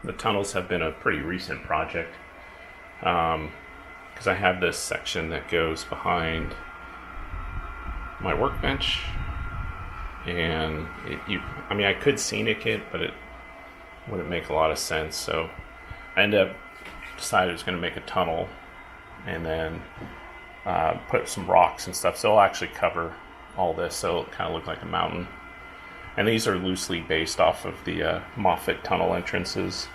the tunnels have been a pretty recent project, because I have this section that goes behind my workbench, and I could Scenic it, but it wouldn't make a lot of sense. So I ended up decided I was going to make a tunnel, and then put some rocks and stuff, so it'll actually cover all this, so it'll kind of look like a mountain. And these are loosely based off of the Moffat tunnel entrances.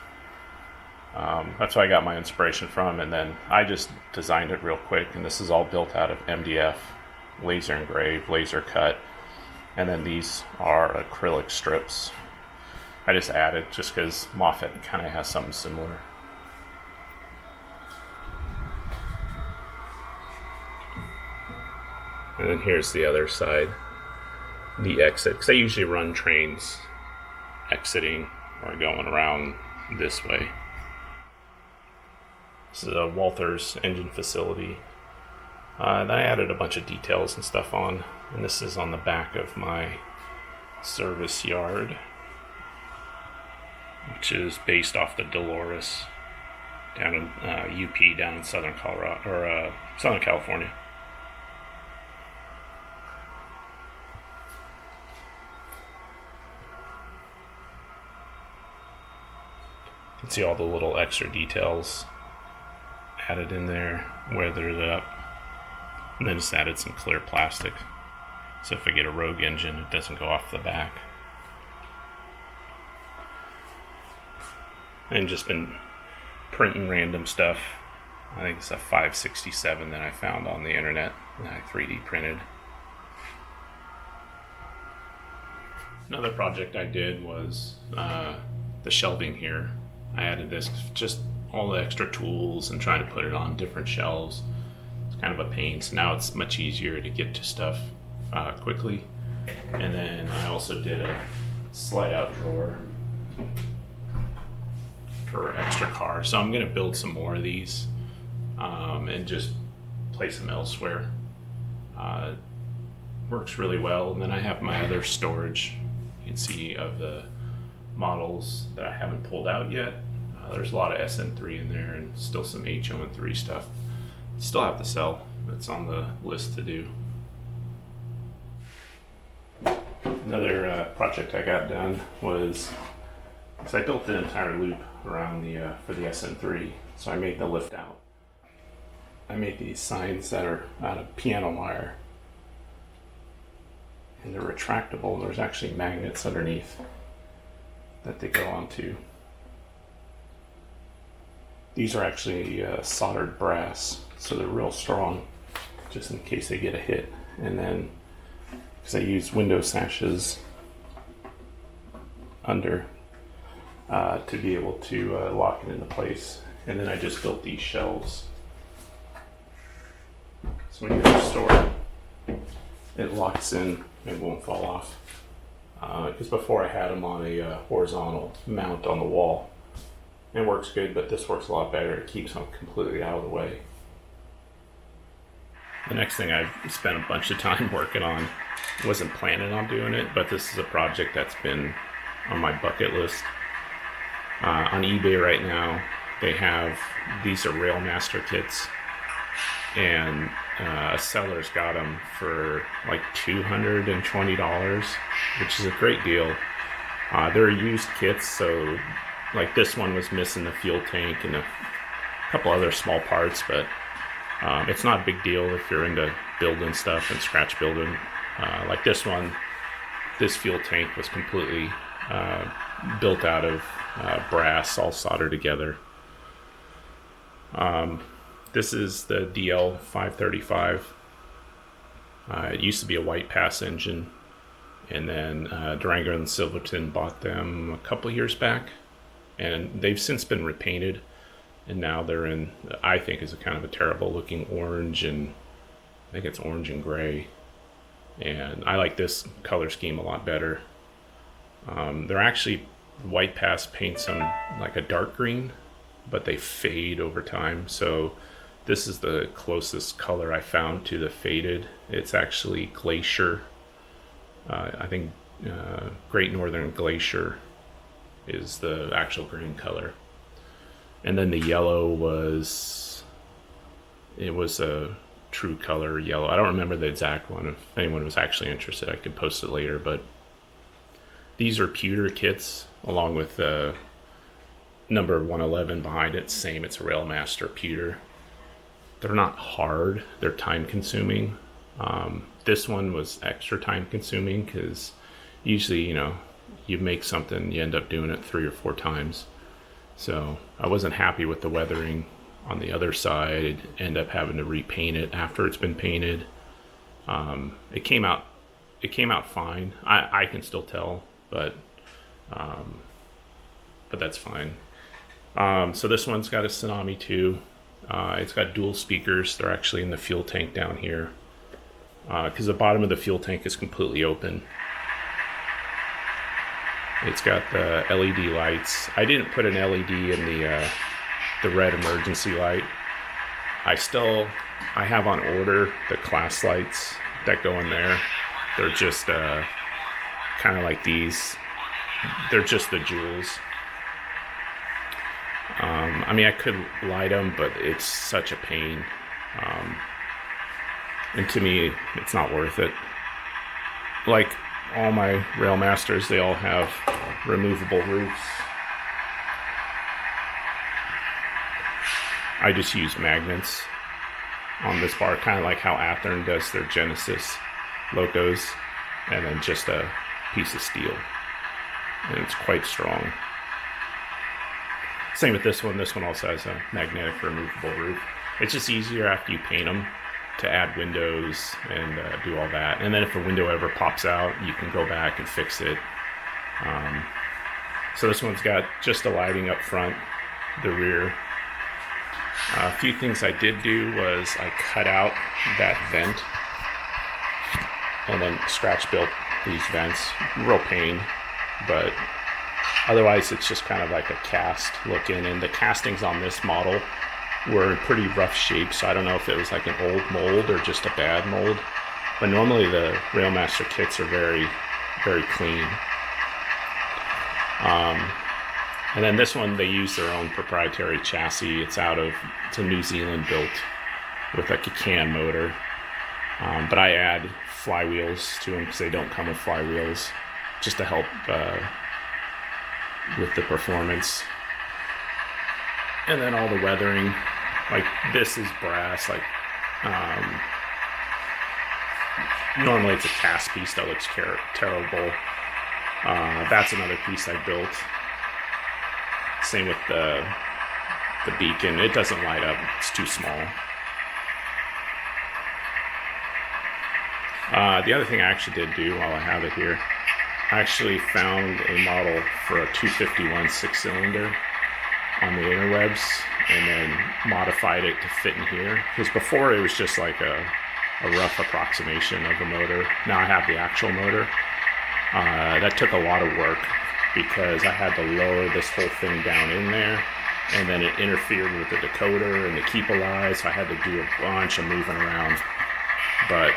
That's where I got my inspiration from, and then I just designed it real quick, and this is all built out of MDF, laser engraved, laser cut, and then these are acrylic strips. I just added just because Moffat kind of has something similar. And then here's the other side, the exit, because I usually run trains exiting or going around this way. This is a Walther's engine facility. Then I added a bunch of details and stuff on, and this is on the back of my service yard, which is based off the Dolores down in UP down in Southern Colorado, or Southern California. You can see all the little extra details added in there, weathered it up, and then just added some clear plastic, so if I get a rogue engine, it doesn't go off the back. And just been printing random stuff. I think it's a 567 that I found on the internet that I 3D printed. Another project I did was the shelving here. I added this, just all the extra tools, and trying to put it on different shelves. It's kind of a pain, so now it's much easier to get to stuff quickly. And then I also did a slide out drawer for extra cars. So I'm going to build some more of these and just place them elsewhere. Works really well. And then I have my other storage, you can see, of the models that I haven't pulled out yet. There's a lot of Sn3 in there, and still some HO3 stuff. Still have to sell. That's on the list to do. Another project I got done was, because I built the entire loop around the for the Sn3, so I made the lift out. I made these signs that are out of piano wire, and they're retractable, and there's actually magnets underneath that they go onto. These are actually soldered brass, so they're real strong, just in case they get a hit. And then, because I use window sashes under to be able to lock it into place. And then I just built these shelves, so when you store it, it locks in, it won't fall off. Because before I had them on a horizontal mount on the wall. It works good, but this works a lot better. It keeps them completely out of the way. The next thing I've spent a bunch of time working on, wasn't planning on doing it, but this is a project that's been on my bucket list. On eBay right now, they have, these are Railmaster kits, and a seller's got them for like $220, which is a great deal. They're used kits, so like this one was missing the fuel tank and a couple other small parts, but it's not a big deal if you're into building stuff and scratch building. Like this one, this fuel tank was completely built out of brass, all soldered together. This is the DL 535. It used to be a White Pass engine, and then Durango and Silverton bought them a couple years back, and they've since been repainted, and now they're in, I think, is a kind of a terrible looking orange, and I think it's orange and gray, and I like this color scheme a lot better. They're actually, White Pass paints them like a dark green, but they fade over time, so this is the closest color I found to the faded. It's actually Glacier, I think Great Northern Glacier is the actual green color. And then the yellow was, it was a true color yellow. I don't remember the exact one. If anyone was actually interested, I could post it later. But these are pewter kits along with the number 111 behind it. Same, it's a Railmaster pewter. They're not hard, they're time consuming. This one was extra time consuming because usually, you know, you make something, you end up doing it 3 or 4 times. So I wasn't happy with the weathering on the other side. End up having to repaint it after it's been painted. It came out fine. I can still tell, but that's fine. So this one's got a Tsunami 2. It's got dual speakers. They're actually in the fuel tank down here because the bottom of the fuel tank is completely open. It's got the LED lights. I didn't put an LED in the red emergency light. I have on order the class lights that go in there. They're just kind of like these. They're just the jewels. I mean, I could light them, but it's such a pain. And to me, it's not worth it. Like all my Railmasters, they all have removable roofs. I just use magnets on this bar, kind of like how Athearn does their Genesis locos, and then just a piece of steel. And it's quite strong. Same with this one. This one also has a magnetic removable roof. It's just easier after you paint them to add windows and do all that. And then if a window ever pops out, you can go back and fix it. So this one's got just the lighting up front, the rear. A few things I did do was I cut out that vent and then scratch built these vents. Real pain, but otherwise it's just kind of like a cast looking, and the castings on this model were in pretty rough shape, so I don't know if it was like an old mold or just a bad mold, but normally the Railmaster kits are very, very clean. And then this one, they use their own proprietary chassis. It's a New Zealand built with like a CAN motor, but I add flywheels to them because they don't come with flywheels, just to help with the performance. And then all the weathering, like this is brass, like normally it's a cast piece that looks terrible. That's another piece I built. Same with the beacon. It doesn't light up, it's too small. The other thing I actually did do while I have it here, I actually found a model for a 251 6-cylinder on the interwebs and then modified it to fit in here. Because before it was just like a rough approximation of the motor. Now I have the actual motor. That took a lot of work because I had to lower this whole thing down in there, and then it interfered with the decoder and the keep alive, so I had to do a bunch of moving around, but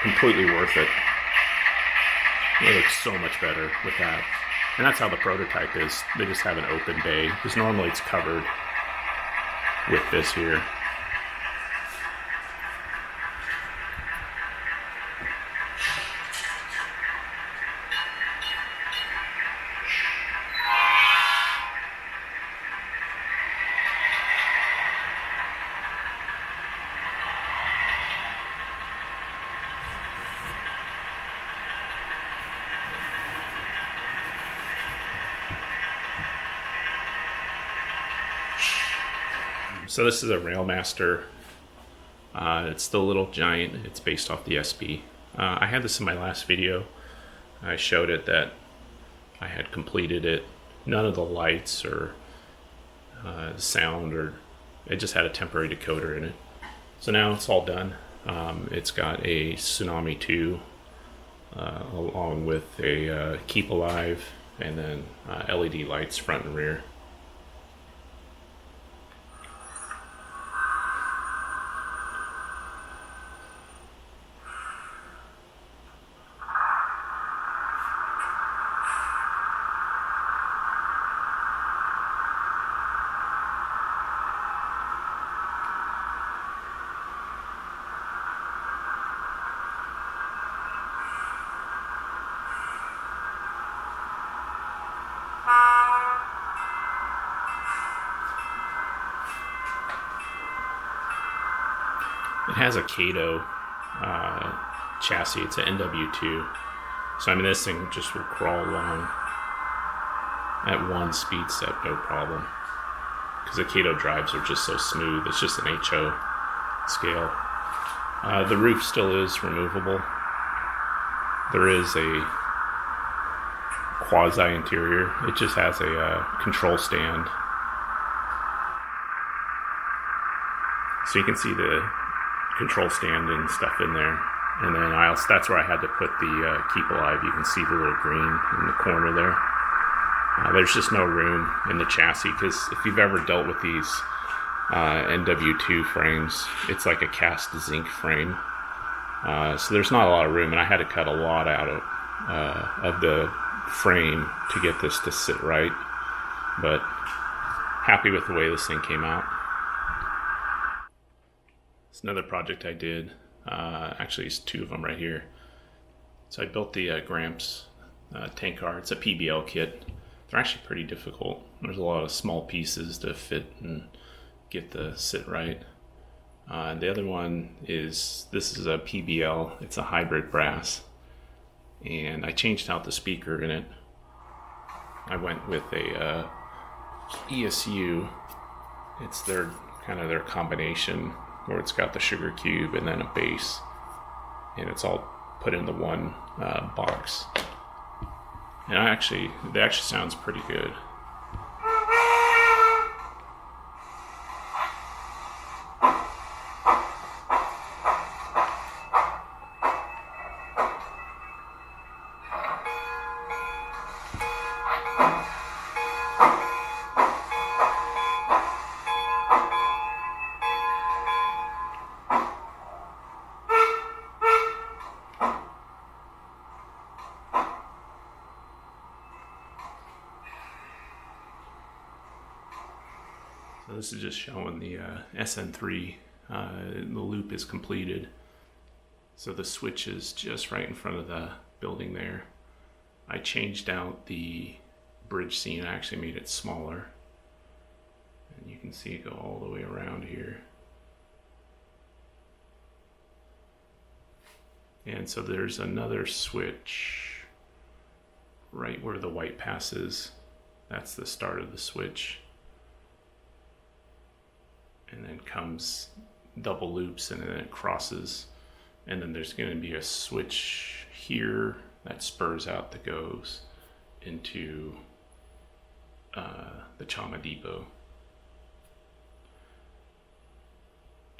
completely worth it. It looks so much better with that. And that's how the prototype is. They just have an open bay, because normally it's covered with this here. So this is a Railmaster. It's the Little Giant. It's based off the SB. I had this in my last video. I showed it that I had completed it. None of the lights or sound, or it just had a temporary decoder in it. So now it's all done. It's got a Tsunami 2 along with a Keep Alive, and then LED lights front and rear. It has a Kato chassis. It's an NW2. So I mean, this thing just will crawl along at one speed step, no problem. Because the Kato drives are just so smooth. It's just an HO scale. The roof still is removable. There is a quasi interior. It just has a control stand. So you can see the control stand and stuff in there. And then that's where I had to put the Keep Alive. You can see the little green in the corner there. There's just no room in the chassis, because if you've ever dealt with these NW2 frames, it's like a cast zinc frame. So there's not a lot of room, and I had to cut a lot out of the frame to get this to sit right. But happy with the way this thing came out. It's another project I did. Actually, it's two of them right here. So I built the Gramps tank car. It's a PBL kit. They're actually pretty difficult. There's a lot of small pieces to fit and get the sit right. The other one is, this is a PBL. It's a hybrid brass. And I changed out the speaker in it. I went with a ESU. It's their combination, where it's got the sugar cube and then a bass, and it's all put into one box. And it actually sounds pretty good. So this is just showing the Sn3. The loop is completed. So the switch is just right in front of the building there. I changed out the bridge scene. I actually made it smaller. And you can see it go all the way around here. And so there's another switch right where the white passes. That's the start of the switch. And then comes double loops, and then it crosses. And then there's going to be a switch here that spurs out that goes into the Chama Depot.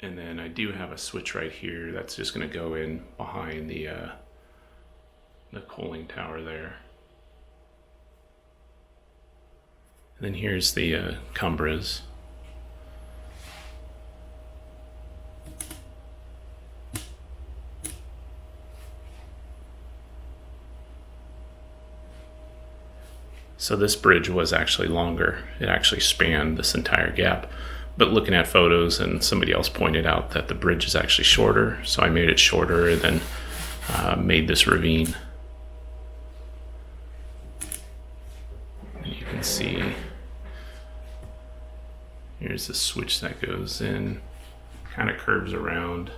And then I do have a switch right here that's just going to go in behind the cooling tower there. And then here's the Cumbras. So this bridge was actually longer. It actually spanned this entire gap. But looking at photos, and somebody else pointed out that the bridge is actually shorter, so I made it shorter and then made this ravine. And you can see here's the switch that goes in, kind of curves around.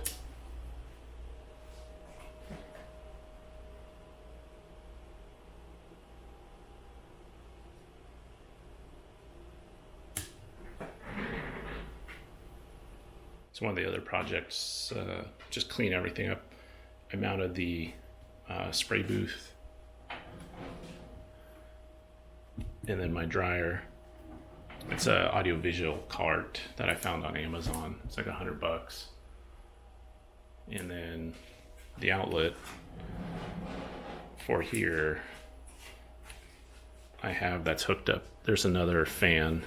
So one of the other projects, just clean everything up. I mounted the spray booth, and then my dryer. It's an audiovisual cart that I found on Amazon. It's like $100. And then the outlet for here, I have that's hooked up. There's another fan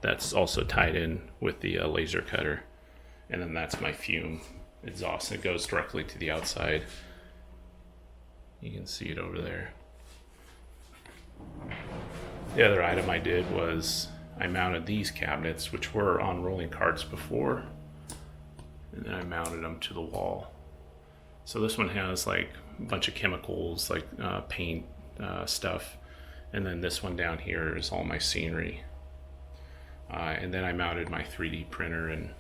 that's also tied in with the laser cutter. And then that's my fume exhaust. It goes directly to the outside. You can see it over there. The other item I did was I mounted these cabinets, which were on rolling carts before, and then I mounted them to the wall. So this one has like a bunch of chemicals, like paint stuff, and then this one down here is all my scenery. And then I mounted my 3D printer and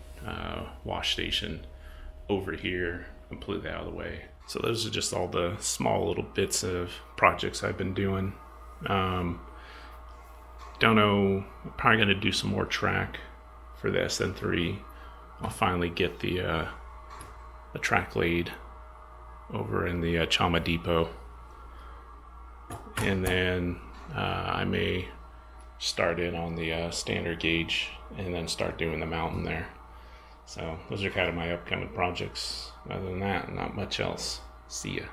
wash station over here completely out of the way. So those are just all the small little bits of projects I've been doing. Don't know, I'm probably going to do some more track for the Sn3. I'll finally get the track laid over in the Chama Depot. And then I may start in on the standard gauge and then start doing the mountain there. So those are kind of my upcoming projects. Other than that, not much else. See ya.